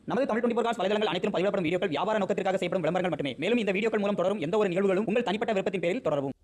நமது தமிழ் 24 காஸ் வலைதளங்கள் அனைத்தும் பதிவிடப்படும் வீடியோக்கள் வியாபார நோக்கத்திற்காக செய்யப்படும் விளம்பரங்கள் மட்டுமே. மேலும் இந்த வீடியோக்கள் மூலம் தொடரும் எந்த ஒரு நிகழ்வுகளும் உங்கள் தனிப்பட்ட விருப்பத்தின் பேரில் தொடரவும்.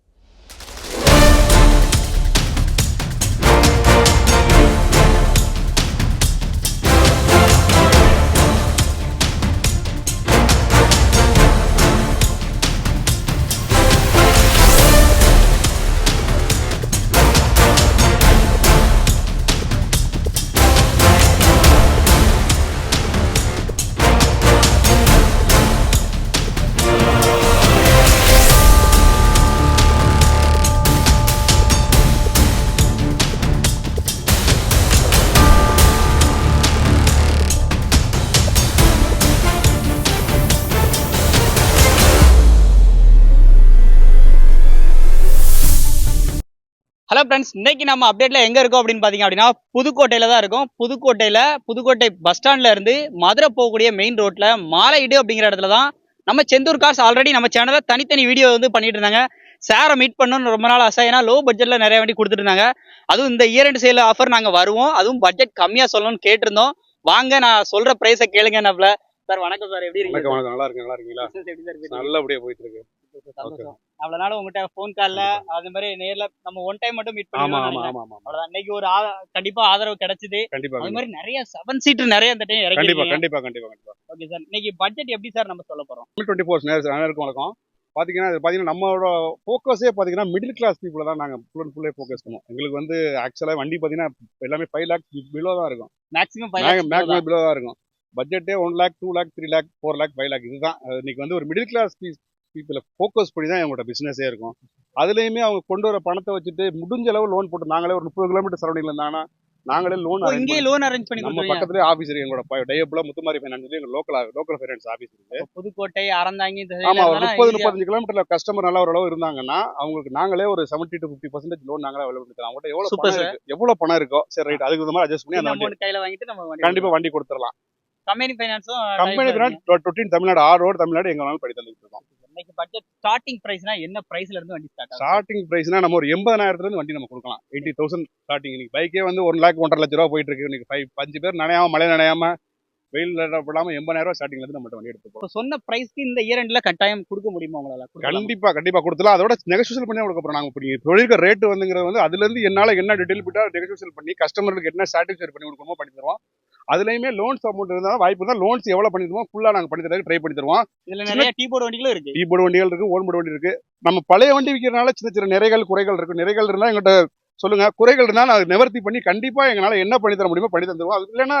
ஹலோ ஃப்ரெண்ட்ஸ், இன்னைக்கு நம்ம அப்டேட்ல எங்க இருக்கோம் அப்படின்னு பாத்தீங்க அப்படின்னா புதுக்கோட்டையில தான் இருக்கும். புதுக்கோட்டை பஸ் ஸ்டாண்ட்ல இருந்து மதுரை போகக்கூடிய மெயின் ரோட்ல மாலையீடு அப்படிங்கிற இடத்துல தான் நம்ம செந்தூர் கார்ஸ் ஆல்ரெடி நம்ம சேனல்ல தனித்தனி வீடியோ வந்து பண்ணிட்டு இருந்தாங்க. சாரை மீட் பண்ணணும்னு ரொம்ப நாள் ஆசை. ஏன்னா லோ பட்ஜெட்ல நிறைய வண்டி கொடுத்துட்டு இருந்தாங்க. அதுவும் இந்த இயர் எண்ட் சேல் ஆஃபர் நாங்க வருவோம், அதுவும் பட்ஜெட் கம்மியா சொல்லணும்னு கேட்டிருந்தோம். வாங்க நான் சொல்ற பிரைஸை கேளுங்க. நம்மள சார் வணக்கம் சார், எப்படி இருக்கீங்க? வணக்கம், நல்லா இருக்கு, நல்லா இருக்கீங்களா? நல்லபடியா போயிட்டு இருக்கு. அவ்வளவு நாள் உங்ககிட்ட போன் கால்ல அது மாதிரி நேர்ல நம்ம ஒன் டைம் மட்டும் மீட் ஆமா பண்ணி ஆமா ஆமா ஆமா அவ்வளவுதான். இன்னைக்கு ஒரு கண்டிப்பா ஆதரவு கிடைச்சது. கண்டிப்பா அது மாதிரி நிறைய 7 சீட்டர் நிறைய இந்த டைம் கண்டிப்பா இறக்கிருக்கீங்க. கண்டிப்பா கண்டிப்பா கண்டிப்பா. ஓகே சார், இன்னைக்கு பட்ஜெட் எப்படி சார் நம்ம சொல்ல போறோம்? 24 நேரம் வழக்கம் பாத்தீங்கன்னா நம்மளோட ஃபோக்கஸே பாத்தீங்கன்னா மிடில் கிளாஸ் பீப்புளை தான் நாங்க ஃபுல் அண்ட் ஃபுல்லே ஃபோக்கஸ் பண்ணுவோம். எங்களுக்கு வந்து ஆக்சுவலா வண்டி பாத்தீங்கன்னா எல்லாமே 5 lakhs பிலோ தான் இருக்கும். மேக்ஸிமம் மேக்ஸிமம் பிலோ தான் இருக்கும். பட்ஜெட்டே 1 lakh 2 lakh 3 lakh 4 lakh 5 lakh இதுதான். இன்னைக்கு வந்து ஒரு மிடில் கிளாஸ் பீப்புளை ஃபோக்கஸ் பண்ணி தான் எங்களோட பிசினஸே இருக்கும். அதுலயுமே அவங்க கொண்டு வர பணத்தை வச்சுட்டு முடிஞ்ச அளவு லோன் போட்டு நாங்களே ஒரு 30 கிலோமீட்டர் சரௌண்டிங்ல இருந்தாங்கன்னா நாங்களே லோன் இங்கே லோன் அரேஞ்ச் பண்ணி நம்ம கொடுத்துருவீங்க. பக்கத்துலேயே ஆஃபீஸ் இருக்கு. எங்களோட டேபிள முத்துமாரி ஃபைனான்ஸ் எங்க லோக்கல் ஃபைனான்ஸ் ஆஃபீஸ் இருக்கு. புதுக்கோட்டை, அறந்தாங்கி இந்த ஆமா, side ஒரு எல்லாம் 30-35 கிலோமீட்டர்ல கஸ்டமர் நல்லா ஓரளவு இருந்தாங்கன்னா அவங்களுக்கு நாங்களே ஒரு 70 to 50% லோன் நாங்களே அவைலபிள் பண்ணி தரோம். அவங்கள்ட்ட Super எவ்வளவு பணம் இருக்கோ சரி ரைட் அதுக்கு தகுந்த மாதிரி அட்ஜஸ்ட் பண்ணி அந்த சின்ன வண்டி amount கையில வாங்கிட்டு நம்ம வண்டி கண்டிப்பா வண்டி கொடுத்துடலாம். கம்பெனி ஃபைனான்ஸும் company brand 15 Tamil Nadu road Tamil Nadu எங்க வேணாலும் படி தந்துட்டு இருக்கோம். இன்னைக்கு பட்ஜெட் ஸ்டார்டிங் பிரைஸ்னா என்ன பிரைஸ்ல இருந்து வண்டி ஸ்டார்ட் ஆகும்? ஸ்டார்டிங் பிரைஸ்னா நம்ம ஒரு 80,000 இருந்து வண்டி நம்ம கொடுக்கலாம். 80,000 ஸ்டார்டிங். இன்னைக்கு பைக்கே வந்து 1 lakh 1.5 லட்ச ரூபா போயிட்டு இருக்கு. இன்னைக்கு 5 பேர் நனையாம மழை நனையாம வெயில் போடாம 80,000 ஸ்டார்டிங்ல இருந்து நம்ம வண்டி எடுத்து போறோம். சொன்ன பிரைஸ்க்கு இந்த இயர் எண்ட்ல கட்டாயம் கொடுக்க முடியுமா உங்களால? கண்டிப்பா கொடுக்கலாம். அதோட நெகோசியேஷன் பண்ணி கொடுக்க போறோம். நாங்க தொழிலுக்கு ரேட் வந்துங்கிறது வந்து அதுல இருந்து என்னால என்ன டீடைல் போட்டா நெகோசியேஷன் பண்ணி கஸ்டமருக்கு என்ன சாட்டிஸ்ஃபை பண்ணி கொடுக்கணுமோ பண்ணி தருவோம். அதுலயுமே லோன்ஸ் அமௌண்ட் இருந்தாலும் வாய்ப்பு தான். லோன்ஸ் எவ்வளவு பண்ணி தருவோம் ஃபுல்லா நாங்க பண்ணி தரதுக்கு ட்ரை பண்ணி தருவோம். இதுல நிறைய டீ போர்டு வண்டிகளும் இருக்கு. டீ போர்டு வண்டிகள் இருக்கு, ஓன் போர்டு வண்டி இருக்கு. நம்ம பழைய வண்டி விற்கிறனால சின்ன சின்ன நிறைகள் குறைகள் இருக்கு. நிறைகள் இருந்தா எங்கிட்ட சொல்லுங்க, குறைகள் இருந்தா நான் நிவர்த்தி பண்ணி கண்டிப்பா எங்களால என்ன பண்ணி தர முடியுமோ பண்ணி தந்துருவோம். அது இல்லைன்னா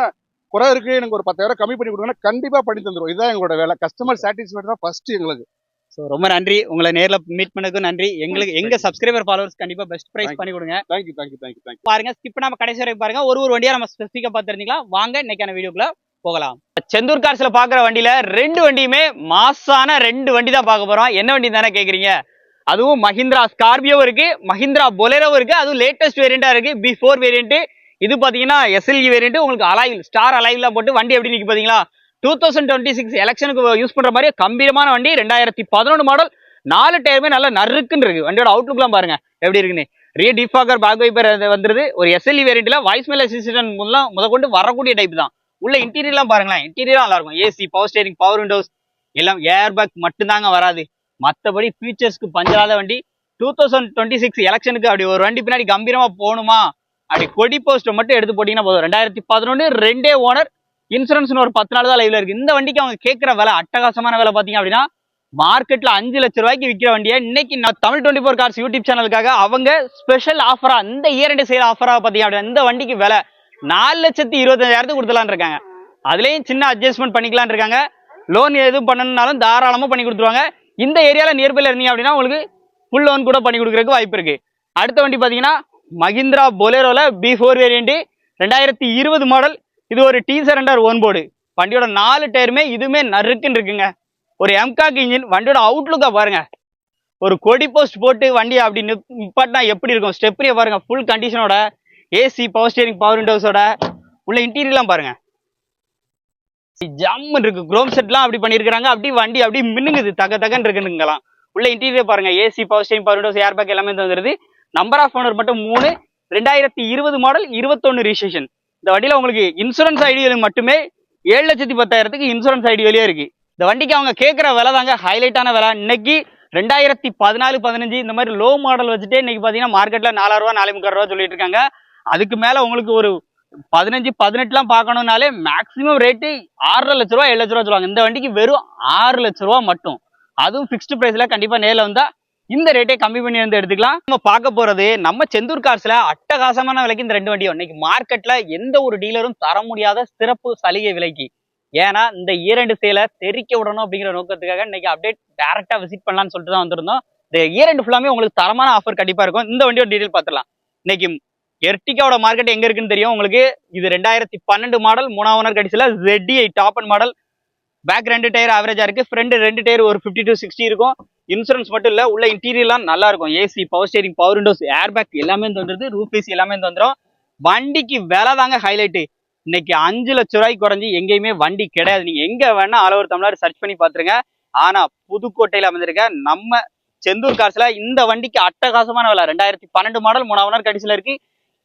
குறை இருக்கு எனக்கு ஒரு 10,000 கம்மி பண்ணி கொடுங்கன்னா கண்டிப்பா பண்ணி தந்துருவோம். இதுதான் எங்களோட வேலை. கஸ்டமர் சாட்டிஸ்ஃபைட் தான் ஃபர்ஸ்ட் எங்களுக்கு. ஸோ ரொம்ப நன்றி, உங்களை நேரில் மீட் பண்ணதுக்கும் நன்றி. எங்க சப்ஸ்கிரைபர் ஃபாலோவர்ஸ் கண்டிப்பா பெஸ்ட் பிரைஸ் பண்ணி கொடுங்க. தேங்க்யூ. பாருங்க, ஸ்கிப் நம்ம கடைசி வரைக்கும் பாருங்க. ஒரு வண்டியா நம்ம ஸ்பெசிஃபிக்கா பார்த்து தெரிஞ்சுக்கலாம். வாங்க இன்னைக்கான வீடியோக்குள்ள போகலாம். செந்தூர் கார்ஸ்ல பாக்குற வண்டியில 2 வண்டியுமே மாசான 2 வண்டி தான் பார்க்க போறோம். என்ன வண்டி தானே கேக்குறீங்க? அதுவும் மஹிந்திரா ஸ்கார்பியோ இருக்கு, மஹிந்திரா பொலேரோ இருக்கு. அதுவும் லேட்டஸ்ட் வேரியண்டா இருக்கு, B4 வேரியன்ட். இது பாத்தீங்கன்னா SLE வேரியன்ட். உங்களுக்கு அலைவில் ஸ்டார் அலைவ்லாம் போட்டு வண்டி எப்படி நிக்கு பாத்தீங்களா? 2026 எலெக்ஷனுக்கு யூஸ் பண்ற மாதிரி கம்பீரமான வண்டி. 2011 மாடல். 4 டயருமே நல்லா நறுக்குன்னு இருக்கு. வண்டியோட அவுட்லுக்லாம் பாருங்க எப்படி இருக்குன்னு. ரியர் டிஃபாகர் பேக் வைப்பர் வந்துருது. ஒரு SLE வேரியன்ட்ல வாய்ஸ் மெயில் அசிஸ்டன்ட் முதற்கொண்டு வரக்கூடிய டைப் தான். உள்ள இன்டீரியர்லாம் பாருங்களேன், இன்டீரியர் நல்லா இருக்கும். AC, power steering, power Windows எல்லாம், ஏர் பேக் மட்டும் தாங்க வராது. மற்றபடி ஃபீச்சர்ஸ்க்கு பஞ்சாத வண்டி. 2026 எலெக்ஷனுக்கு அப்படி ஒரு வண்டி பின்னாடி கம்பீரமா போகணுமா, அப்படி கொடி போஸ்டர் மட்டும் எடுத்து போட்டீங்கன்னா போதும். 2011 2 ஓனர். இன்சூரன்ஸ் ஒரு 10 நாள் தான் லைவ்ல இருக்கு. இந்த வண்டிக்கு அவங்க கேட்கிற விலை அட்டகாசமான விலை பாத்தீங்க அப்படின்னா மார்க்கெட்ல 5 லட்சம் ரூபாய்க்கு விற்கிற வண்டியை இன்னைக்கு நான் தமிழ் 24 கார்ஸ் யூடியூப் சேனலுக்காக அவங்க ஸ்பெஷல் ஆஃபரா, இந்த இயர் எண்ட் சேல் ஆஃபரா பாத்தீங்க அப்படின்னா இந்த வண்டிக்கு விலை 4,25,000 கொடுத்துலான் இருக்காங்க. அதுலயும் சின்ன அட்ஜஸ்ட்மெண்ட் பண்ணிக்கலான் இருக்காங்க. லோன் எதுவும் பண்ணணும்னாலும் தாராளமா பண்ணி கொடுத்துருவாங்க. இந்த ஏரியால நியர்பைல இருந்தீங்க அப்படின்னா உங்களுக்கு ஃபுல் லோன் கூட பண்ணி கொடுக்கறதுக்கு வாய்ப்பு இருக்கு. அடுத்த வண்டி பாத்தீங்கன்னா மஹிந்திரா பொலேரோல B4 வேரியன்ட் 2020 மாடல். இது ஒரு T-Surrender ஓன் போர்டு. வண்டியோட 4 டயருமே இதுவுமே நறுக்குன்னு இருக்குங்க. ஒரு எம்காக் இன்ஜின். வண்டியோட அவுட்லுக்கா பாருங்க, ஒரு கொடி போஸ்ட் போட்டு வண்டி அப்படி நிப்பாட்டினா எப்படி இருக்கும். ஸ்டெப்னியை பாருங்க, ஃபுல் கண்டிஷனோட. ஏசி, பவர் ஸ்டேரிங், பவர் விண்டோஸோட. உள்ள இன்டீரியர்லாம் பாருங்க, ஜம்மன் இருக்கு. குரோம் செட்லாம் அப்படி பண்ணிருக்காங்க. அப்படி வண்டி அப்படி மின்னுங்குது, தகன்னு இருக்குங்கலாம். உள்ள இன்டீரியர் பாருங்க, AC, power steering, power Windows, air bag எல்லாமே வந்துருது. நம்பர் ஆஃப் ஓனர் மட்டும் 3. 2020 மாடல், 21 ரிஜிஸ்ட்ரேஷன். இந்த வண்டியில உங்களுக்கு இன்சூரன்ஸ் ஐடியில் மட்டுமே 7,10,000 இன்சூரன்ஸ் ஐடி வெளியே இருக்கு. இந்த வண்டிக்கு அவங்க கேட்குற விலை தாங்க ஹைலைட்டான விலை. இன்னைக்கு 2014-15 இந்த மாதிரி லோ மாடல் வச்சுட்டு இன்னைக்கு பார்த்தீங்கன்னா மார்க்கெட்ல 4,000 ரூபா 4,300 ரூபா சொல்லிட்டு இருக்காங்க. அதுக்கு மேல உங்களுக்கு ஒரு 15-18 பார்க்கணும்னாலே மேக்ஸிமம் ரேட்டு 6.5 லட்ச ரூபா 7 லட்ச ரூபா சொல்லுவாங்க. இந்த வண்டிக்கு வெறும் 6 லட்ச ரூபா மட்டும், அதுவும் ஃபிக்ஸ்டு பிரைஸ்ல. கண்டிப்பா நேரில் வந்தா இந்த ரேட்டை கம்மி பண்ணி வந்து எடுத்துக்கலாம். நம்ம பார்க்க போறது நம்ம செந்தூர் கார்ஸ்ல அட்டகாசமான விலைக்கு இந்த 2 வண்டியும் இன்னைக்கு மார்க்கெட்ல எந்த ஒரு டீலரும் தர முடியாத சிறப்பு சலுகை விலைக்கு. ஏன்னா இந்த ஈரண்டு சேலை தெரிக்க விடணும் அப்படிங்கிற நோக்கத்துக்காக இன்னைக்கு அப்டேட் டைரக்டா விசிட் பண்ணலாம்னு சொல்லிட்டு தான் வந்திருந்தோம். இந்த ஈரண்டு ஃபுல்லாமே உங்களுக்கு தரமான ஆஃபர் கண்டிப்பா இருக்கும். இந்த வண்டியோட டீடைல் பார்த்துலாம். இன்னைக்கு எர்டிகாவோட மார்க்கெட் எங்க இருக்குன்னு தெரியும் உங்களுக்கு. இது 2012 மாடல் 3ஆம் ஓனர் கடைசியில ZDI top and model. Back 2 tyre ஆவரேஜா இருக்கு, ஃப்ரண்ட் 2 டயர் ஒரு 50-60 இருக்கும். இன்சூரன்ஸ் மட்டும் இல்ல, உள்ள இன்டீரியர்லாம் நல்லா இருக்கும். AC, power steering, power Windows, air bag எல்லாமே வந்துருது. ரூஃப் ஏசி எல்லாமே வந்துடும். வண்டிக்கு விலை தாங்க ஹைலைட். இன்னைக்கு 5 லட்ச ரூபாய்க்கு குறைஞ்சி எங்கேயுமே வண்டி கிடையாது. நீங்க எங்க வேணா ஆல் ஓவர் தமிழ்நாடு சர்ச் பண்ணி பாத்துருங்க. ஆனா புதுக்கோட்டையில அமைந்திருக்க நம்ம செந்தூர் கார்ஸ்ல இந்த வண்டிக்கு அட்டகாசமான விலை. 2012 மாடல் 3ஆம் ஓனர் கடைசியில இருக்கு.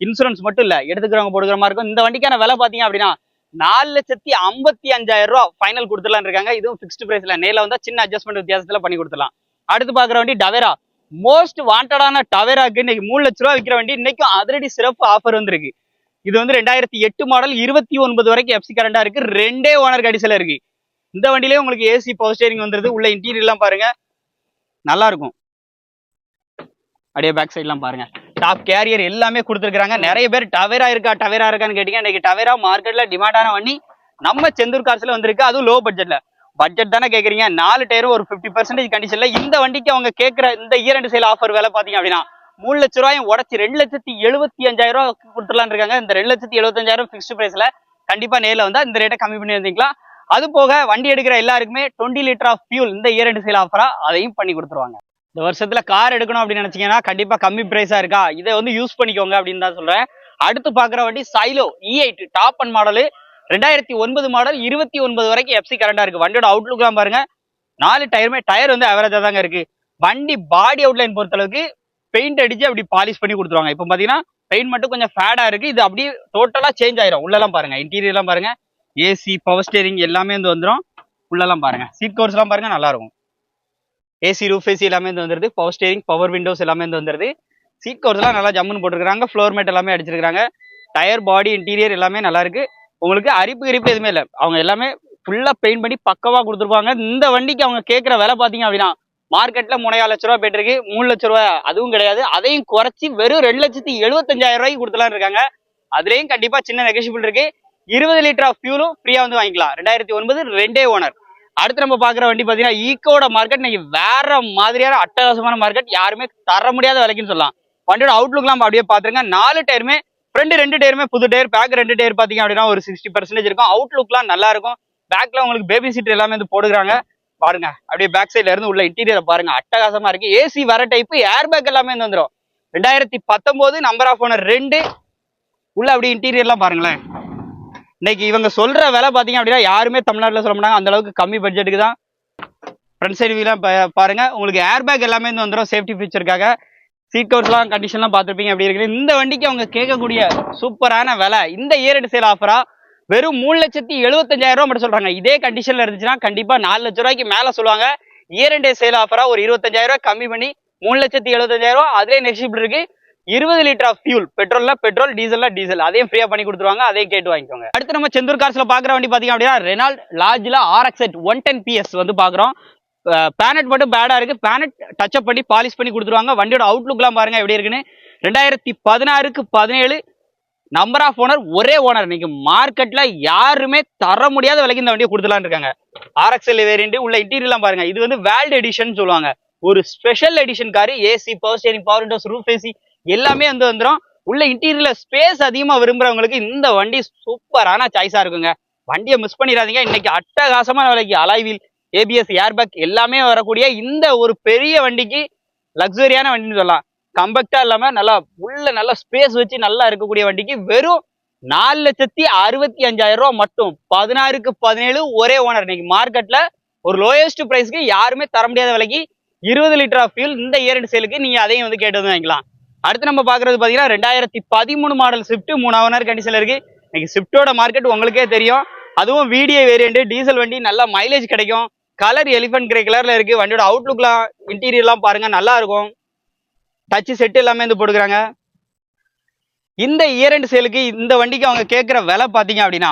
இன்சூரன்ஸ் மட்டும் இல்ல, எடுத்துக்கிறவங்க போடுக்கிற மாதிரி இருக்கும். இந்த வண்டிக்கான விலை பாத்தீங்க அப்படின்னா 4,55,000 ரூபா ஃபைனல் கொடுத்துலாம் இருக்காங்க. இதுவும் ஃபிக்ஸ்டு பிரைஸ்ல. நேரில் வந்தா சின்ன அட்ஜஸ்ட்மெண்ட் வித்தியாசத்துல பண்ணி கொடுத்துலாம். அடுத்து பாக்குற வண்டி டவேரா. மோஸ்ட் வாண்டடான டவேராக்கு இன்னைக்கு 3 லட்ச ரூபா விற்கிற வண்டி இன்னைக்கும் அதிரடி சிறப்பு ஆஃபர் வந்திருக்கு. இது வந்து 2008 மாடல் 29 வரைக்கும் எஃப்சி கரண்டா இருக்கு. 2 ஓனர் கடிசில இருக்கு. இந்த வண்டியிலே உங்களுக்கு ஏசி, பவர் ஸ்டீரிங் வந்துருது. உள்ள இன்டீரியர் எல்லாம் பாருங்க, நல்லா இருக்கும். அப்படியே பேக் சைட் எல்லாம் பாருங்க, டாப் கேரியர் எல்லாமே கொடுத்துருக்காங்க. நிறைய பேர் டவேரா இருக்கான்னு கேட்டீங்க. இன்னைக்கு டவேரா மார்க்கெட்ல டிமாண்டான வண்டி நம்ம செந்தூர் கார்ஸ்ல வந்திருக்கு. அதுவும் லோ பட்ஜெட்ல. பட்ஜெட் தானே கேக்குறீங்க, 4 டயரும் ஒரு 50% கண்டிஷன்ல. இந்த வண்டிக்கு அவங்க கேட்கிற இந்த ஈரண்டு சேல் ஆஃபர் விலை பாத்தீங்க அப்படின்னா 3 லட்ச ரூபாயும் உடச்சி 2,75,000 ரூபாய் கொடுத்துடலான்னு இருக்காங்க. இந்த 2,75,000 ஃபிக்ஸ்டு பிரைஸ்ல. கண்டிப்பா நேரில் வந்தா இந்த ரேட்டை கம்மி பண்ணி வந்தீங்களா. அது போக வண்டி எடுக்கிற எல்லாருக்குமே 20 லிட்டர் ஆஃப் ஃபியூல் இந்த ஈரண்டு சேல் ஆஃபரா அதையும் பண்ணி கொடுத்துருவாங்க. இந்த வருஷத்துல கார் எடுக்கணும் அப்படின்னு நினைச்சீங்கன்னா கண்டிப்பா கம்மி பிரைஸா இருக்கா, இதை வந்து யூஸ் பண்ணிக்கோங்க அப்படின்னு தான் சொல்றேன். அடுத்து பாக்குற வண்டி Xylo E8 top and model. 2009 model 29 வரைக்கும் எஃப்சி கரண்டா இருக்கு. வண்டியோட அவுட்லுக் எல்லாம் பாருங்க, 4 டயருமே டயர் வந்து அவரேஜா தாங்க இருக்கு. வண்டி பாடி அவுட்லைன் பொறுத்த அளவுக்கு பெயிண்ட் அடிச்சு அப்படி பாலிஷ் பண்ணி கொடுத்துருவாங்க. இப்போ பாத்தீங்கன்னா பெயிண்ட் மட்டும் கொஞ்சம் ஃபேடா இருக்கு. இது அப்படியே டோட்டலா சேஞ்ச் ஆயிரும். உள்ளெல்லாம் பாருங்க, இன்டீரியர் எல்லாம் பாருங்க, ஏசி, பவர் ஸ்டீரிங் எல்லாமே வந்து வந்துடும். உள்ளெல்லாம் பாருங்க, சீட் கவர்ஸ் எல்லாம் பாருங்க, நல்லா இருக்கும். ஏசி, ரூஃப் ஏசி எல்லாமே வந்து வந்துருது. பவர் ஸ்டீரிங், பவர் விண்டோஸ் எல்லாமே வந்து வந்துருது. சீட் கவர்ஸ் எல்லாம் நல்லா ஜம்முன்னு போட்டுருக்காங்க. ஃப்ளோர் மேட் எல்லாமே அடிச்சிருக்காங்க. டயர், பாடி, இன்டீரியர் எல்லாமே நல்லா இருக்கு. உங்களுக்கு அரிப்பு எதுவுமே இல்லை. அவங்க எல்லாமே ஃபுல்லா பெயிண்ட் பண்ணி பக்கவா கொடுத்துருப்பாங்க. இந்த வண்டிக்கு அவங்க கேட்கிற விலை பாத்தீங்க அப்படின்னா மார்க்கெட்ல 3,4 லட்ச ரூபா போயிட்டு இருக்கு. 3 லட்ச ரூபாய் அதுவும் கிடையாது, அதையும் குறைச்சி வெறும் 2,75,000 ரூபாய்க்கு கொடுத்துலாம் இருக்காங்க. அதுலயும் கண்டிப்பா சின்ன நெகோஷியபிள் இருக்கு. 20 லிட்டர் ஆஃப் ஃபியூலும் ஃப்ரீயா வந்து வாங்கிக்கலாம். 2009 2 ஓனர். அடுத்து நம்ம பாக்குற வண்டி பாத்தீங்கன்னா ஈக்கோட மார்க்கெட் இன்னைக்கு வேற மாதிரியான அட்டகாசமான மார்க்கெட். யாருமே தர முடியாத விலைக்குன்னு சொல்லலாம். வண்டியோட அவுட்லுக்லாம் அப்படியே பாத்துருங்க. 4 டயருமே, ஃப்ரண்ட் 2 டயருமே புது டயர், பேக் 2 டயர் பாத்தீங்க அப்படின்னா ஒரு 60% இருக்கும். அவுட்லுக்லாம் நல்லா இருக்கும். பேக்ல உங்களுக்கு பேபி சீட் எல்லாமே வந்து போடுறாங்க பாருங்க. அப்படியே பேக் சைட்ல இருந்து உள்ள இன்டீரியரை பாருங்க, அட்டகாசமா இருக்கு. ஏசி வர டைப், ஏர் பேக் எல்லாமே வந்து வந்துடும். 2019 நம்பர் ஆஃப் ஓனர் 2. உள்ள அப்படியே இன்டீரியர்லாம் பாருங்களேன். இன்னைக்கு இவங்க சொல்ற விலை பாத்தீங்க அப்படின்னா யாருமே தமிழ்நாட்டில் சொல்ல மாட்டாங்க. அந்த அளவுக்கு கம்மி பட்ஜெட்டுக்கு தான். ஃப்ரண்ட் சைடு வீலாம் பாருங்க, உங்களுக்கு ஏர் பேக் எல்லாமே வந்து வந்துடும் சேஃப்டி ஃபீச்சருக்காக. சீட் கவர்ஸ்லாம் கண்டிஷன்லாம் பார்த்துருப்பீங்க அப்படி இருக்கு. இந்த வண்டிக்கு அவங்க கேட்கக்கூடிய சூப்பரான விலை இந்த இயர் சேல் ஆஃபரா வெறும் 3,75,000 ரூபா மட்டும் சொல்றாங்க. இதே கண்டிஷன்ல இருந்துச்சுன்னா கண்டிப்பா 4 லட்ச ரூபாய்க்கு மேல சொல்லுவாங்க. இயர் சேல் ஆஃபரா ஒரு 25,000 ரூபாய் கம்மி பண்ணி 3,75,000 ரூபா. அதுலேயே நெக்ஸ்ட் இருக்கு. 20 லிட்டர் ஆஃப் ஃபியூல், பெட்ரோல்ல பெட்ரோல், டீசல்ல டீசல், அதையும் ஃப்ரீயா பண்ணி கொடுத்துருவாங்க. அதையும் கேட்டு வாங்கிக்கோங்க. அடுத்து நம்ம செந்தூர் கார்ஸ்ல பாக்குற வண்டி பாத்தீங்க அப்படின்னா ரெனால்ட் லார்ஜ்ல RX-8 110 PS வந்து பாக்குறோம். பேனட் மட்டும் பேடா இருக்கு. பேனட் டச் அப் பண்ணி பாலிஷ் பண்ணி கொடுத்துருவாங்க. வண்டியோட அவுட்லுக்லாம் பாருங்க எப்படி இருக்குன்னு. 2016க்கு 17 நம்பர் ஆஃப் ஓனர், ஒரே ஓனர். இன்னைக்கு மார்க்கெட்ல யாருமே தர முடியாத விலைக்கு இந்த வண்டியை கொடுத்துலாம் இருக்காங்க. RX-L variant. உள்ள இன்டீரியர்லாம் பாருங்க, இது வந்து வேல்ட் எடிஷன் சொல்லுவாங்க. ஒரு special edition car. AC, power steering, power Windows, roof AC எல்லாமே வந்து வந்துடும். உள்ள இன்டீரியர்ல ஸ்பேஸ் அதிகமா விரும்புறவங்களுக்கு இந்த வண்டி சூப்பரான சாய்ஸா இருக்குங்க. வண்டியை மிஸ் பண்ணிடாதீங்க. இன்னைக்கு அட்டகாசமான விலைக்கு அலாய்வில், ABS, ஏர்பேக் எல்லாமே வரக்கூடிய இந்த ஒரு பெரிய வண்டிக்கு லக்ஸரியான வண்டின்னு சொல்லலாம். கம்பேக்டா இல்லாம நல்லா உள்ள நல்லா ஸ்பேஸ் வச்சு நல்லா இருக்கக்கூடிய வண்டிக்கு வெறும் 4,65,000 ரூபா மட்டும். 16க்கு 17 ஒரே ஓனர். இன்னைக்கு மார்க்கெட்ல ஒரு லோயஸ்ட் பிரைஸ்க்கு யாருமே தர முடியாத விலைக்கு 20 லிட்டர் ஆஃப் ஃபியூல் இந்த இயர் சேலுக்கு நீங்க அதையும் வந்து கேட்டு வந்து வாங்கிக்கலாம். அடுத்து நம்ம பாக்குறது பாத்தீங்கன்னா 2013 மாடல் ஸ்விஃப்ட் 3ஆம் ஓனர் கண்டிஷன்ல இருக்கு. இன்னைக்கு ஸ்விஃப்டோட மார்க்கெட் உங்களுக்கே தெரியும். அதுவும் வீடியோ வேரியண்ட் டீசல் வண்டி, நல்லா மைலேஜ் கிடைக்கும். கலர் எலிஃபென்ட் கிரே கலர்ல இருக்கு. வண்டியோட அவுட்லுக்லாம் இன்டீரியர்லாம் பாருங்க, நல்லா இருக்கும். டச் செட் எல்லாமே வந்து போட்டுக்கிறாங்க. இந்த இயர் எண்ட் சேலுக்கு இந்த வண்டிக்கு அவங்க கேட்குற விலை பார்த்தீங்க அப்படின்னா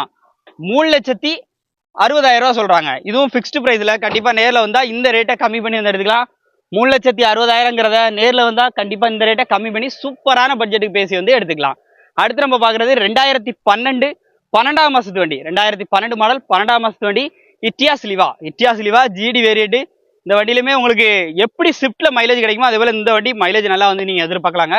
3,60,000 ரூபா சொல்றாங்க. இதுவும் ஃபிக்ஸ்டு பிரைஸ்ல. கண்டிப்பா நேரில் வந்தா இந்த ரேட்டை கம்மி பண்ணி வந்து எடுத்துக்கலாம். 3,60,000ங்கிறத நேரில் வந்தா கண்டிப்பா இந்த ரேட்டை கம்மி பண்ணி சூப்பரான பட்ஜெட்டுக்கு பேசி வந்து எடுத்துக்கலாம். அடுத்து நம்ம பார்க்குறது 2012 12ஆம் மாசத்து வண்டி. 2012 மாடல் 12ஆம் மாசத்து வண்டி இட்டியாஸ் லிவா ஜிடி வேரியண்ட். இந்த வண்டியிலுமே உங்களுக்கு எப்படி ஸ்விஃப்ட்ல மைலேஜ் கிடைக்குமோ அதே போல இந்த வண்டி மைலேஜ் நல்லா வந்து நீங்க எதிர்பார்க்கலாங்க.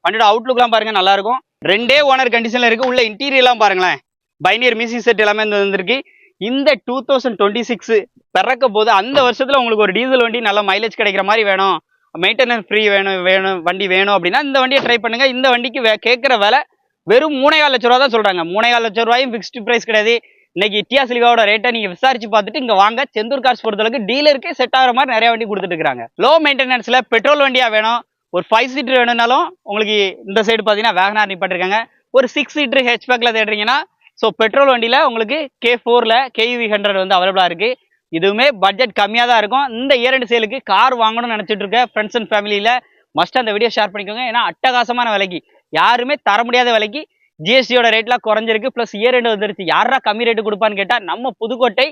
வண்டியோட அவுட்லுக்லாம் பாருங்க, நல்லா இருக்கும். 2 ஓனர் கண்டிஷன்ல இருக்கு. உள்ள இன்டீரியர்லாம் பாருங்களேன், பைனியர் மியூசிக் செட் எல்லாமே வந்திருக்கு. இந்த 2026 பிறக்க போது அந்த வருஷத்துல உங்களுக்கு ஒரு டீசல் வண்டி நல்ல மைலேஜ் கிடைக்கிற மாதிரி வேணும், மெயின்டெனன்ஸ் ஃப்ரீ வேணும் வண்டி வேணும் அப்படின்னா இந்த வண்டியை ட்ரை பண்ணுங்க. இந்த வண்டிக்கு கேட்குற விலை வெறும் 3,4 லட்ச ரூபா தான் சொல்றாங்க. 3,4 லட்ச ரூபாயும் ஃபிக்ஸ்டு பிரைஸ் கிடையாது. இன்னைக்கு இட்டியாஸ் லிவாவோட ரேட்டை நீங்க விசாரிச்சு பார்த்துட்டு இங்க வாங்க. செந்தூர் கார்ஸ் பொறுத்தளவுக்கு டீலருக்கே செட் ஆகிற மாதிரி நிறைய வண்டி கொடுத்துட்டு இருக்காங்க. லோ மெயின்டெனன்ஸ்ல பெட்ரோல் வண்டியா வேணும், ஒரு 5 சீட்டர் வேணும்னாலும் உங்களுக்கு இந்த சைடு பார்த்தீங்கன்னா வேகனார் நிப்பாட்டிருக்காங்க. ஒரு 6 சீட்டர் ஹெச்பேக்ல தேடுறீங்கன்னா ஸோ பெட்ரோல் வண்டியில உங்களுக்கு K4ல KUV 100 வந்து அவைலபிளா இருக்கு. இதுவுமே பட்ஜெட் கம்மியாக தான் இருக்கும். இந்த இயர் எண்ட் சேலுக்கு கார் வாங்கணும்னு நினைச்சிட்டு இருக்க ஃப்ரெண்ட்ஸ் அண்ட் ஃபேமிலியில மஸ்ட் அந்த வீடியோ ஷேர் பண்ணிக்கோங்க. ஏன்னா அட்டகாசமான விலைக்கு, யாருமே தர முடியாத விலைக்கு ஜிஎஸ்டியோட ரேட்லாம் குறைஞ்சிருக்கு. பிளஸ் இயர் எண்ட் வந்துருச்சு. யாரா கம்மி ரேட்டு கொடுப்பான்னு கேட்டா நம்ம புதுக்கோட்டை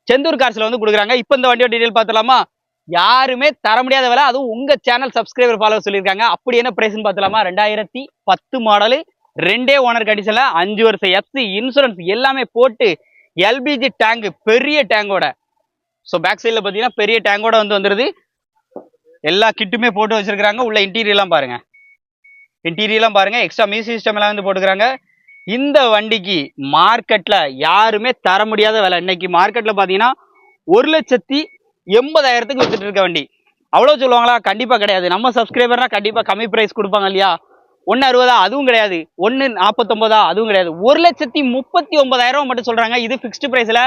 செந்தூர் கார்ஸ்ல வந்து கொடுக்குறாங்க. இப்போ இந்த வண்டியோட டீடைல் பார்த்தலாமா? யாருமே தர முடியாத விலை, அதுவும் உங்க சேனல் சப்ஸ்கிரைபர் ஃபாலோவர் சொல்லியிருக்காங்க. அப்படி என்ன பிரைஸ்ன்னு பார்த்தலாமா? 2010 மாடலு, 2 ஓனர் கண்டிஷன்ல 5 வருஷம் எஃப்சி இன்சூரன்ஸ் எல்லாமே போட்டு எல்பிஜி டேங்க், பெரிய டேங்கோட. ஸோ பேக் சைடில் பார்த்தீங்கன்னா பெரிய டேங்கோட வந்து வந்துருது. எல்லா கிட்டுமே போட்டு வச்சிருக்காங்க. உள்ள இன்டீரியர்லாம் பாருங்க, எக்ஸ்ட்ரா மியூசிக் சிஸ்டம் எல்லாம் வந்து போட்டுக்கிறாங்க. இந்த வண்டிக்கு மார்க்கெட்ல யாருமே தர முடியாத விலை. இன்னைக்கு மார்க்கெட்ல பாத்தீங்கன்னா 1,80,000க்கு வித்துட்டு இருக்க வண்டி. அவ்வளவு சொல்லுவாங்களா? கண்டிப்பா கிடையாது. நம்ம சப்ஸ்கிரைபர்னா கண்டிப்பா கம்மி பிரைஸ் கொடுப்பாங்க இல்லையா? 1,60,000 அதுவும் கிடையாது, 1,49,000 அதுவும் கிடையாது. 1,39,000 மட்டும் சொல்றாங்க. இது பிக்ஸ்டு பிரைஸ்ல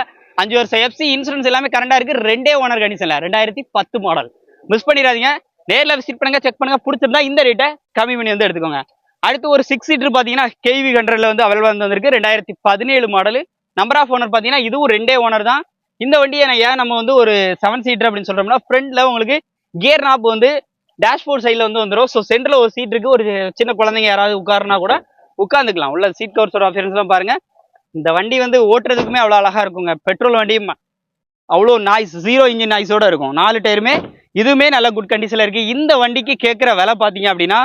5 வருஷம் எஃப்சி இன்சூரன்ஸ் எல்லாமே கரண்டா இருக்கு. 2 ஓனர் கண்டிஷன்ல 2010 மாடல். மிஸ் பண்ணிடாதீங்க, நேர்ல விசிட் பண்ணுங்க, செக் பண்ணுங்க. பிடிச்சிருந்தா இந்த ரேட்டை கம்மி பண்ணி வந்து எடுத்துக்கோங்க. அடுத்து ஒரு 6 சீட்டர் பாத்தீங்கன்னா KUV 100ல வந்து அவைலபிளா வந்திருக்கு. 2017 மாடல். நம்பர் ஆஃப் ஓனர் பாத்தீங்கன்னா இதுவும் 2 ஓனர் தான். இந்த வண்டியை ஏன் நம்ம வந்து ஒரு 7 சீட்டர் அப்படின்னு சொல்றோம்னா, ஃப்ரண்ட்ல உங்களுக்கு கியர் நாப் வந்து டேஷ்போர்ட் சைட்ல வந்து வந்துடும். ஸோ சென்டர்ல ஒரு சீட் இருக்கு. ஒரு சின்ன குழந்தைங்க யாராவது உட்காருனா கூட உட்காந்துக்கலாம். உள்ள சீட் கவர்ஸோட ஆப்ஷன்ஸ் எல்லாம் பாருங்க. இந்த வண்டி வந்து ஓட்டுறதுக்குமே அவ்வளோ அழகா இருக்குங்க. பெட்ரோல் வண்டி அவ்வளோ நாய்ஸ், 0 இன்ஜின் நாய்ஸோட இருக்கும். 4 டயருமே இதுவுமே நல்ல குட் கண்டிஷன்ல இருக்கு. இந்த வண்டிக்கு கேட்குற விலை பார்த்தீங்க அப்படின்னா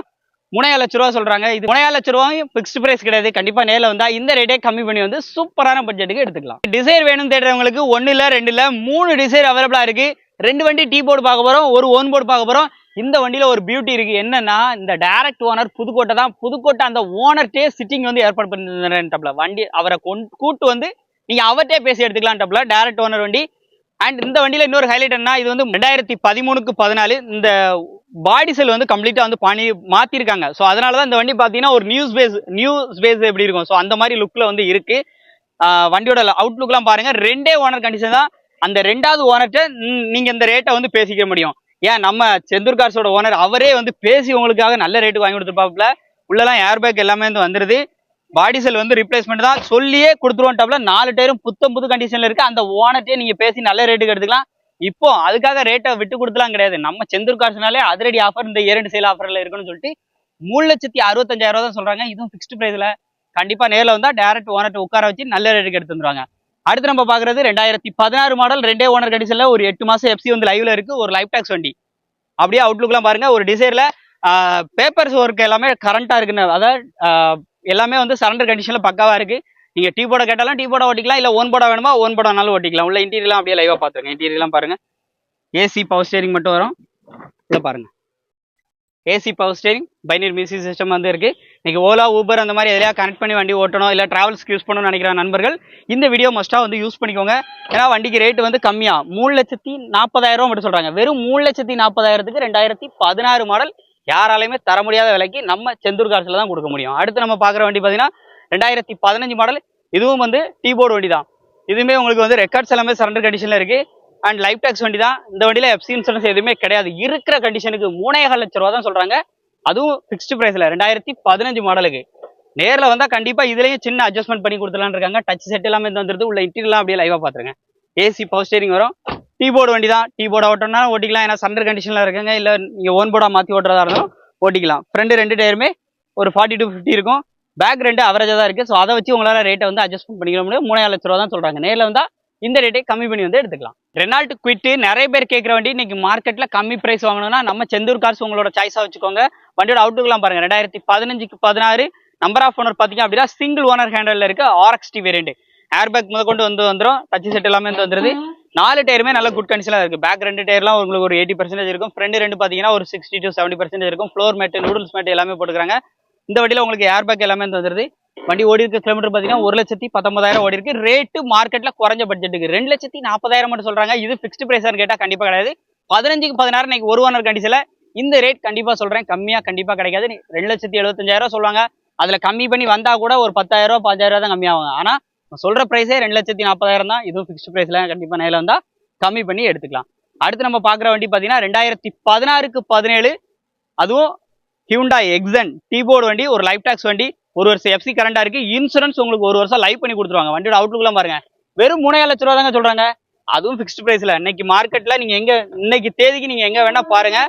3,000 லட்ச ரூபா சொல்றாங்க. இது 3,000 லட்ச ரூபாயும் பிக்ஸ்டு பிரைஸ் கிடையாது. கண்டிப்பா நேரில் வந்தா இந்த ரேட்டே கம்மி பண்ணி வந்து சூப்பரான பட்ஜெட்டுக்கு எடுத்துக்கலாம். டிசைர் வேணும் தேடுறவங்களுக்கு 1 இல்ல 2 இல்ல 3 டிசைர் அவைலபிளா இருக்கு. 2 வண்டி டீ போர்டு பார்க்க போறோம், ஒரு ஓன் போர்டு பார்க்க போறோம். இந்த வண்டியில ஒரு பியூட்டி இருக்கு. என்னன்னா, இந்த டைரக்ட் ஓனர் புதுக்கோட்டை தான். புதுக்கோட்டை அந்த ஓனர்ட்டே சிட்டிங் வந்து ஏற்பாடு பண்ணிருந்தேன். வண்டி அவரை கூட்டு வந்து நீங்க அவர்கிட்டே பேசி எடுத்துக்கலாம். டைரக்ட் ஓனர் வண்டி. அண்ட் இந்த வண்டியில இன்னொரு ஹைலைட் என்ன, இது வந்து 2013க்கு 14 இந்த பாடி செல் வந்து கம்ப்ளீட்டா வந்து மாத்திருக்காங்க. ஸோ அதனாலதான் இந்த வண்டி பாத்தீங்கன்னா ஒரு நியூ ஸ்பேஸ் எப்படி இருக்கும், ஸோ அந்த மாதிரி லுக்ல வந்து இருக்கு. வண்டியோட அவுட்லுக்லாம் பாருங்க. 2 ஓனர் கண்டிஷன் தான். அந்த 2வது ஓனர்கிட்ட நீங்க இந்த ரேட்டை வந்து பேசிக்க முடியும். ஏன் நம்ம செந்தூர் கார்ஸோட ஓனர் அவரே வந்து பேசி உங்களுக்காக நல்ல ரேட்டுக்கு வாங்கி கொடுத்துருப்பாப்புல. உள்ளலாம் ஏர் பேக் எல்லாமே வந்து வந்துருது. பாடி செல் வந்து ரிப்ளேஸ்மெண்ட் தான், சொல்லியே கொடுத்துருவோம். 4 டயரும் புது கண்டிஷன்ல இருக்கு. அந்த ஓனர்ட்டே நீங்க பேசி நல்ல ரேட்டுக்கு எடுத்துக்கலாம். இப்போ அதுக்காக ரேட்டை விட்டு கொடுத்துலாம் கிடையாது. நம்ம செந்தூர் கார்ஸ்னாலே அதிரடி ஆஃபர் இந்த இயர் எண்ட் சேல் ஆஃபர்ல இருக்குன்னு சொல்லிட்டு 3,65,000 தான் சொல்றாங்க. இதுவும் பிக்ஸ்டு பிரைஸ்ல. கண்டிப்பா நேரில் வந்தா டைரக்ட் ஓனர்ட்ட உட்கார வச்சு நல்ல ரேட்டுக்கு எடுத்து வந்துருவாங்க. அடுத்து நம்ம பாக்குறது 2016 மாடல் 2 ஓனர் கண்டிஷன்ல ஒரு 8 மாசம் எஃப்சி வந்து லைவ்ல இருக்கு. ஒரு லைஃப் டாக்ஸ் வண்டி. அப்படியே அவுட்லுக்லாம் பாருங்க. ஒரு டிசைர்ல பேப்பர்ஸ் ஒர்க் எல்லாமே கரண்டா இருக்குன்னு, அதாவது எல்லாமே வந்து சரண்டர் கண்டிஷன்ல பக்காவா இருக்கு. நீங்க டீ போர்டை கேட்டாலும் டீ போர்டை ஓட்டிக்கலாம், இல்ல ஓன் போர்டா வேணுமா ஓன் போர்டானாலும் ஓட்டிக்கலாம். உள்ள இன்டீரியர்லாம் அப்படியே லைவா பாத்துருங்க. இன்டீரியர்லாம் பாருங்க. ஏசி பவர் ஸ்டேரிங் மட்டும் வரும். உள்ள பாருங்க, AC power steering, binary music system வந்து இருக்கு. இன்னைக்கு ஓலா ஊபர் அந்த மாதிரி எதையா கனெக்ட் பண்ணி வண்டி ஓட்டணும், இல்ல டிராவல்ஸ்க்கு யூஸ் பண்ணணும்னு நினைக்கிற நண்பர்கள் இந்த வீடியோ மஸ்டா வந்து யூஸ் பண்ணிக்கோங்க. ஏன்னா வண்டிக்கு ரேட் வந்து கம்மியா 3,40,000 மட்டும் சொல்றாங்க. வெறும் 3,40,000க்கு 2016 மாடல் யாராலையுமே தர முடியாத விலைக்கு நம்ம செந்தூர் கார்ஸ்ல தான் கொடுக்க முடியும். அடுத்து நம்ம பாக்குற வண்டி பாத்தீங்கன்னா 2015 மாடல். இதுவும் வந்து டீ போர்டு வண்டி தான். இதுவுமே உங்களுக்கு வந்து ரெக்கார்ட்ஸ் எல்லாமே சரண்டர் கண்டிஷன்ல இருக்கு. அண்ட் லைஃப் டாக்ஸ் வண்டி தான். இந்த வண்டியில எஃப்சி இன்சூரன்ஸ் எதுவுமே கிடையாது. இருக்கிற கண்டிஷனுக்கு 3,4 லட்ச ரூபா தான் சொல்றாங்க. அதுவும் பிக்ஸ்டு பிரைஸ்ல 2015 மாடலுக்கு. நேரில் வந்தா கண்டிப்பா இதுலயும் சின்ன அட்ஜஸ்ட்மெண்ட் பண்ணி கொடுத்துலான்னு இருக்காங்க. டச் செட் எல்லாமே வந்துருது. உள்ள இன்டீரியர்லாம் அப்படியே லைவா பாத்துருங்க. ஏசி பவர் ஸ்டீரிங் வரும். டீ போர்டு வண்டி தான். டீ போர்டை ஓட்டணும்னா ஓட்டிக்கலாம். ஏன்னா சண்டர் கண்டிஷன்ல இருக்குங்க. இல்ல நீங்க ஓன் போர்டா மாத்தி ஓட்டுறதா இருந்தாலும் ஓட்டிக்கலாம். ஃப்ரண்ட் 2 டயருமே ஒரு 40 to 50 இருக்கும். பேக் 2 அவரேஜா தான் இருக்கு. ஸோ அதை வச்சு உங்களால ரேட்டை வந்து அட்ஜஸ்ட் பண்ணிக்க முடியும். 3,000 லட்ச ரூபா தான் சொல்றாங்க. நேரில் வந்தா இந்த ரேட்டை கம்மி பண்ணி வந்து எடுத்துக்கலாம். ரெனால்ட் குவிட் நிறைய பேர் கேட்குற வண்டி. இன்னைக்கு மார்க்கெட்ல கம்மி பிரைஸ் வாங்கணும்னா நம்ம செந்தூர் கார்ஸ் உங்களோட சாய்ஸா வச்சுக்கோங்க. வண்டியோட அவுட்டுக்குலாம் பாருங்க. 2015க்கு 16 நம்பர் ஆஃப் ஓனர் பாத்தீங்க அப்படின்னா சிங்கிள் ஓனர் ஹேண்டல்ல இருக்கு. RXT variant. ஏர்பேக் முதல் கொண்டு வந்துரும். டச் செட் எல்லாமே வந்துருது. 4 டயருமே நல்ல குட் கண்டிஷன்ல இருக்கு. பேக் 2 டயர்லாம் உங்களுக்கு ஒரு 80% இருக்கும். ஃப்ரண்ட் 2 பாத்தீங்கன்னா ஒரு 60 to 70% இருக்கும். ஃப்ளோர் மேட், நூடுல்ஸ் மேட் எல்லாமே போட்டுக்கிறாங்க. இந்த வண்டியில உங்களுக்கு ஏர்பேக் எல்லாமே வந்துருது. வண்டி ஓடி இருக்க கிலோமீட்டர் பாத்தீங்கன்னா 1,19,000 ஓடி இருக்கு. ரேட்டு மார்க்கெட்ல குறைஞ்ச பட்ஜெட்டுக்கு 2,40,000 மட்டும் சொல்றாங்க. இது பிக்ஸ்டு பிரைஸான்னு கேட்டா கண்டிப்பா கிடையாது. 15க்கு 16 இன்னைக்கு ஒரு ஓனர் கண்டிஷன்ல இந்த ரேட் கண்டிப்பா சொல்றேன். கம்மியா கண்டிப்பா கிடைக்காது. 2,75,000 சொல்லுவாங்க. அதுல கம்மி பண்ணி வந்தா கூட ஒரு 10,000 15,000 தான் கம்மியாவாங்க. ஆனா சொல்ற பிரைஸே 2,40,000 தான். இதுவும் பிக்ஸ்டு பிரைஸ்ல கண்டிப்பா நேரில் வந்தா கம்மி பண்ணி எடுத்துக்கலாம். அடுத்து நம்ம பாக்குற வண்டி பாத்தீங்கன்னா 2016க்கு 17 அதுவும் ஹியூண்டாய் எக்ஸன் டீ போர்டு வண்டி. ஒரு லைஃப் டாக்ஸ் வண்டி. ஒரு வருஷம் FC கரண்டா இருக்கு. இன்சூரன்ஸ் உங்களுக்கு ஒரு வருஷம் லைவ் பண்ணி கொடுத்துருவாங்க. வண்டியோட அவுட்லுக்லாம் பாருங்க. வெறும் 3,000 லட்ச ரூபா தாங்க சொல்றாங்க. அதுவும் பிக்ஸ்டு பிரைஸ்ல. இன்னைக்கு மார்க்கெட்ல நீங்க எங்க இன்னைக்கு தேதிக்கு நீங்க எங்க வேணா பாருங்க.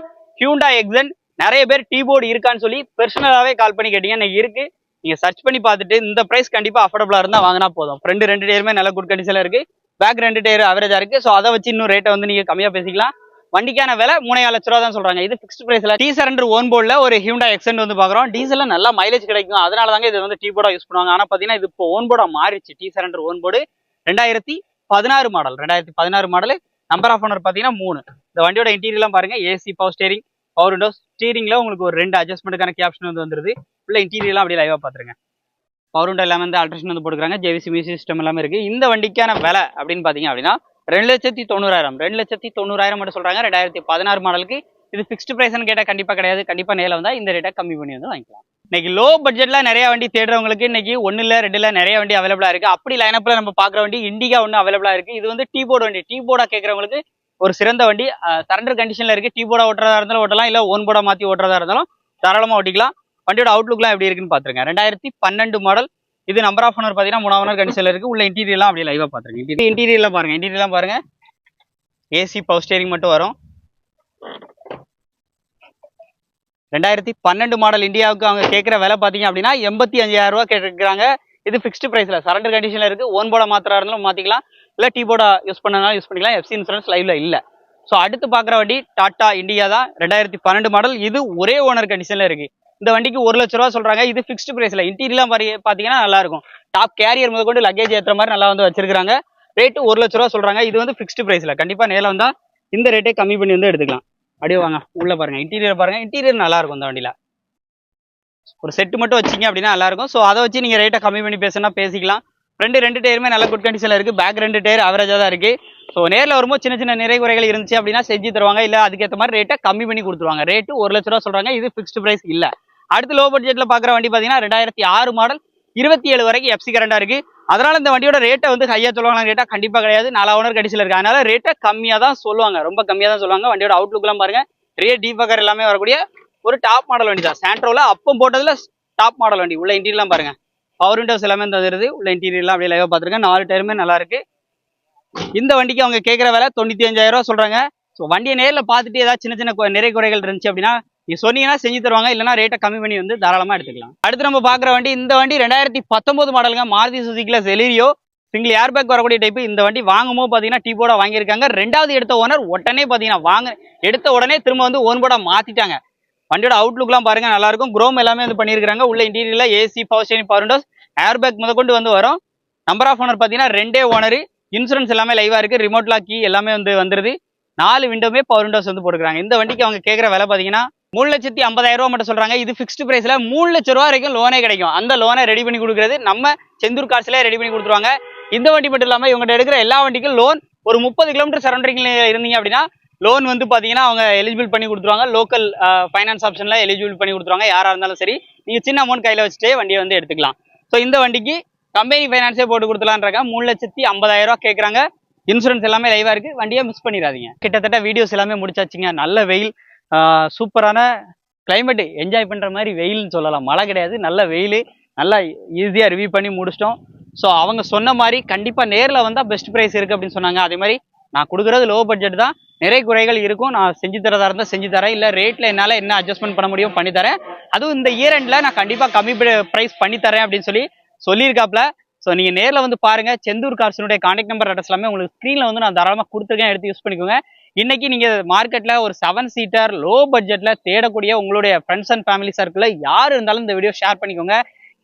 ஹியூண்டாய் எக்ஸன் நிறைய பேர் டீ போர்டு இருக்கான்னு சொல்லி பெர்சனலாவே கால் பண்ணி கேட்டீங்க. இன்னைக்கு இருக்கு. நீங்க சர்ச் பண்ணி பார்த்துட்டு இந்த பிரைஸ் கண்டிப்பா அஃபோர்டபுளா இருந்தா வாங்கினா போதும். ஃப்ரண்ட் 2 டயருமே நல்ல குட் கண்டிஷன்ல இருக்கு. பேக் 2 டயர் அவரேஜா இருக்கு. ஸோ அதை வச்சு இன்னும் ரேட்டை வந்து நீங்க கம்மியா பேசிக்கலாம். வண்டிக்கான விலை 3,000 லட்ச ரூபா தான் சொல்றாங்க. இது பிக்ஸ்டு பிரைஸ்ல. டீ சரண்டர் ஓன் போர்டில் ஒரு ஹியூண்டாய் எக்ஸன் வந்து பாக்குறோம். டீசல்ல நல்லா மைலேஜ் கிடைக்கும். அதனால தாங்க இது வந்து டீ போர்டா யூஸ் பண்ணுவாங்க. ஆனா பாத்தீங்கன்னா இது இப்போ ஓன் போர்டா மாறிச்சு. டீ surrender own board 2016 model. 2016 model. Number of owner பாத்தீங்கன்னா 3. இந்த வண்டியோட இன்டீரியர்லாம் பாருங்க. AC power steering, power windows. ஸ்டீரிங்ல உங்களுக்கு ஒரு 2 அட்ஜஸ்ட்மெண்ட்டுக்கான கேப்ஷன் வந்து வந்துருது. உள்ள இன்டீரியர்லாம் அப்படியே லைவா பாத்துருங்க. பவர் விண்டோ எல்லாமே வந்து ஆல்ட்ரேஷன் வந்து போட்டுக்கிறாங்க. JVC மியூசிக் சிஸ்டம் எல்லாமே இருக்கு. இந்த வண்டிக்கான விலை அப்படின்னு பாத்தீங்க அப்படின்னா 2,90,000 2,90,000 மட்டும் சொல்றாங்க. 2016 மாடலுக்கு. இது பிக்ஸ்டு பிரைஸ்னு கேட்டா கண்டிப்பா கிடையாது. கண்டிப்பா நேரில் வந்தா இந்த ரேட்டை கம்மி பண்ணி வந்து வாங்கிக்கலாம். இன்னைக்கு லோ பட்ஜெட்ல நிறைய வண்டி தேடுறவங்களுக்கு இன்னைக்கு 1 இல்ல 2 இல்ல நிறைய வண்டி அவைலபிளா இருக்கு. அப்படி லைனப்ல நம்ம பாக்குற வண்டி இண்டிகா ஒன்று அவைலபிளா இருக்கு. இது வந்து டீ போர்டு வண்டி. டீ போர்டா கேட்கறவங்களுக்கு ஒரு சிறந்த வண்டி. சரண்டர் கண்டிஷன்ல இருக்கு. டீ போர்டா ஓட்டுறதா இருந்தாலும் ஓட்டலாம். இல்ல ஓன் போர்டா மாத்தி ஓட்டுறதா இருந்தாலும் தாராளமா ஓட்டிக்கலாம். வண்டியோட அவுட்லுக்லாம் எப்படி இருக்குன்னு பாத்துருங்க. 2012 மாடல். இது நம்பர் ஆஃப் ஓனர் பாத்தீங்கன்னா 3 ஓனர் கண்டிஷன்ல இருக்கு. உள்ள இன்டீரியர்லாம் அப்படியே லைவா பாத்துருங்க. இன்டீரியர்லாம் பாருங்க. இன்டீரியர்லாம் பாருங்க. ஏசி பவர் ஸ்டேரிங் மட்டும் வரும். 2012 மாடல் இந்தியாவுக்கு அவங்க கேட்குற விலை பார்த்தீங்க அப்படின்னா 85,000 ரூபா கேட்டுருக்காங்க. இது ஃபிக்ஸ்டு பிரைஸ்ல. சரண்டர் கண்டிஷன்ல இருக்கு. ஓன் போர்டா மாத்திரா இருந்தாலும் மாத்திக்கலாம். இல்லை டீ போர்டா யூஸ் பண்ணனாலும் யூஸ் பண்ணிக்கலாம். FC இன்சூரன்ஸ் லைவ்ல இல்லை. ஸோ அடுத்து பார்க்குற வண்டி டாடா இண்டியா தான். 2012 மாடல். இது ஒரே ஓனர் கண்டிஷன்ல இருக்கு. இந்த வண்டிக்கு 1 லட்ச ரூபா சொல்றாங்க. இது ஃபிக்ஸ்டு பிரைஸ்ல. இன்டீரியர்லாம் பார்த்தீங்கன்னா நல்லா இருக்கும். டாப் கேரியர் முதல் கொண்டு லக்கேஜ் ஏற்றுற மாதிரி நல்லா வந்து வச்சிருக்காங்க. ரேட்டு 1 லட்ச ரூபா சொல்றாங்க. இது வந்து ஃபிக்ஸ்டு பிரைஸ்ல. கண்டிப்பா நேரில் வந்தா இந்த ரேட்டே கம்மி பண்ணி வந்து எடுத்துக்கலாம். அப்படியே வாங்க உள்ள பாருங்க. இன்டீரியர் பாருங்க. இன்டீரியர் நல்லா இருக்கும். இந்த வண்டியில ஒரு செட்டு மட்டும் வச்சிங்க அப்படின்னா நல்லா இருக்கும். ஸோ அதை வச்சு நீங்க ரேட்டை கம்மி பண்ணி பேசினா பேசிக்கலாம். ஃப்ரண்ட் 2 டயருமே நல்ல குட் கண்டிஷன்ல இருக்கு. பேக் 2 டயர் அவரேஜா தான் இருக்கு. ஸோ நேரில் வரும்போது சின்ன சின்ன நிறை குறைகள் இருந்துச்சு அப்படின்னா செஞ்சு தருவாங்க. இல்லை அதுக்கேற்ற மாதிரி ரேட்டை கம்மி பண்ணி கொடுத்துருவாங்க. ரேட்டு 1 லட்ச ரூபா சொல்றாங்க. இது ஃபிக்ஸ்டு பிரைஸ் இல்லை. அடுத்து லோ பட்ஜெட்ல பாக்குற வண்டி பாத்தீங்கன்னா 2006 மாடல். 27 வரைக்கும் FC கரண்டா இருக்கு. அதனால இந்த வண்டியோட ரேட்டை வந்து ஹையா சொல்லுவாங்க. ரேட்டா கண்டிப்பா கிடையாது. 4 ஓனர் கண்டிஷன்ல இருக்கு. அதனால ரேட்டை கம்மியா தான் சொல்லுவாங்க. ரொம்ப கம்மியா தான் சொல்லுவாங்க. வண்டியோட அவுட்லுக் எல்லாம் பாருங்க. ரியர் டீபக்கர் எல்லாமே வரக்கூடிய ஒரு டாப் மாடல் வண்டி தான். சாண்ட்ரோல அப்பம் போட்டதுல டாப் மாடல் வண்டி. உள்ள இன்டீரியர்லாம் பாருங்க. பவர் விண்டோஸ் எல்லாமே தந்துருது. உள்ள இன்டீரியர்லாம் அப்படியே லைவா பாத்துருக்கேன். 4 டயருமே நல்லா இருக்கு. இந்த வண்டிக்கு அவங்க கேட்குற விலை 95,000 ரூபா சொல்றாங்க. ஸோ வண்டியை நேரில் பார்த்துட்டு ஏதாவது சின்ன சின்ன நிறை குறைகள் இருந்துச்சு அப்படின்னா நீ சொன்னீங்கன்னா செஞ்சு தருவாங்க. இல்லைனா ரேட்டை கம்மி பண்ணி வந்து தாராளமாக எடுத்துக்கலாம். அடுத்து நம்ம பார்க்குற வண்டி இந்த வண்டி 2019 மாடலுங்க. மாருதி சுசுக்கில செலீரியோ சிங்கிள் ஏர்பேக் வரக்கூடிய டைப். இந்த வண்டி வாங்கும்போது பார்த்தீங்கன்னா டீ போர்டா வாங்கியிருக்காங்க. 2வது எடுத்த ஓனர் உடனே பார்த்தீங்கன்னா எடுத்த உடனே திரும்ப வந்து ஓன் போர்டா மாத்திட்டாங்க. வண்டியோட அவுட்லுக்லாம் பாருங்க நல்லா இருக்கும். குரோம் எல்லாமே வந்து பண்ணியிருக்காங்க. உள்ள இன்டீரியர்ல AC power steering power windows airbag முதற்கொண்டு வந்து வரும். நம்பர் ஆஃப் ஓனர் பார்த்தீங்கன்னா 2 ஓனர். இன்சூரன்ஸ் எல்லாமே லைவா இருக்கு. ரிமோட் லாக் கீ எல்லாமே வந்து வந்துருது. 4 விண்டோமே பவர் விண்டோஸ் வந்து போட்டுருக்காங்க. இந்த வண்டிக்கு அவங்க கேட்குற விலை பார்த்தீங்கன்னா 3,50,000 ரூபா மட்டும் சொல்றாங்க. இது ஃபிக்ஸ்டு பிரைஸ்ல 3 லட்ச ரூபா வரைக்கும் லோனே கிடைக்கும். அந்த லோனை ரெடி பண்ணி கொடுக்குறது நம்ம செந்தூர் கார்ஸ்ல ரெடி பண்ணி கொடுத்துருவாங்க. இந்த வண்டி மட்டும் இல்லாமல் இவங்ககிட்ட எடுக்கிற எல்லா வண்டிக்கும் லோன் ஒரு 30 கிலோமீட்டர் சரௌண்டிங்ல இருந்தீங்க அப்படின்னா லோன் வந்து பாத்தீங்கன்னா அவங்க எலிஜிபிள் பண்ணி கொடுத்துருவாங்க. லோக்கல் ஃபைனான்ஸ் ஆப்ஷன்ல எலிஜிபிள் பண்ணி கொடுத்துருவாங்க. யாரா இருந்தாலும் சரி நீங்க சின்ன அமௌண்ட் கையில வச்சுட்டே வண்டியை வந்து எடுத்துக்கலாம். ஸோ இந்த வண்டிக்கு கம்பெனி ஃபைனான்ஸே போட்டு கொடுத்துலான்றாங்க. 3,50,000 ரூபா கேட்குறாங்க. இன்சூரன்ஸ் எல்லாமே லைவா இருக்கு. வண்டியை மிஸ் பண்ணிடாதீங்க. கிட்டத்தட்ட வீடியோஸ் எல்லாமே முடிச்சாச்சுங்க. நல்ல வெயில், சூப்பரான கிளைமேட், என்ஜாய் பண்ற மாதிரி வெயில்னு சொல்லலாம். மழை கிடையாது, நல்ல வெயில். நல்லா ஈஸியாக ரிவ்யூ பண்ணி முடிச்சிட்டோம். ஸோ அவங்க சொன்ன மாதிரி கண்டிப்பாக நேரில் வந்தால் பெஸ்ட் ப்ரைஸ் இருக்குது அப்படின்னு சொன்னாங்க. அதே மாதிரி நான் கொடுக்குறது லோ பட்ஜெட் தான், நிறைய குறைகள் இருக்கும். நான் செஞ்சு தரதா இருந்தால் செஞ்சு தரேன், இல்லை ரேட்டில் என்னால் என்ன அட்ஜஸ்ட்மெண்ட் பண்ண முடியும் பண்ணி தரேன். அதுவும் இந்த இயர் எண்டில் நான் கண்டிப்பாக கம்மி ப்ரைஸ் பண்ணி தரேன் அப்படின்னு சொல்லியிருக்காப்ல. ஸோ நீங்கள் நேரில் வந்து பாருங்கள். செந்தூர் கார்ஸினுடைய கான்டாக்ட் நம்பர் அட்ரஸ் எல்லாமே உங்களுக்கு ஸ்க்ரீனில் வந்து நான் தாராளமாக கொடுத்துருக்கேன், எடுத்து யூஸ் பண்ணிக்கோங்க. இன்னைக்கு நீங்கள் மார்க்கெட்டில் ஒரு 7 சீட்டர் லோ பட்ஜெட்டில் தேடக்கூடிய உங்களுடைய ஃப்ரெண்ட்ஸ் அண்ட் ஃபேமிலி சர்க்கிளில் யார் இருந்தாலும் இந்த வீடியோ ஷேர் பண்ணிக்கோங்க.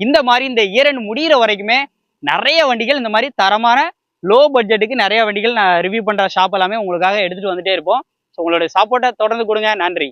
இந்த மாதிரி இந்த இயர் எண்ட் முடிகிற வரைக்குமே நிறைய வண்டிகள் இந்த மாதிரி தரமான லோ பட்ஜெட்டுக்கு நிறைய வண்டிகள் நான் ரிவ்யூ பண்ணுற ஷாப் எல்லாமே உங்களுக்காக எடுத்துகிட்டு வந்துட்டே இருப்போம். ஸோ உங்களுடைய சப்போர்ட்டை தொடர்ந்து கொடுங்க. நன்றி.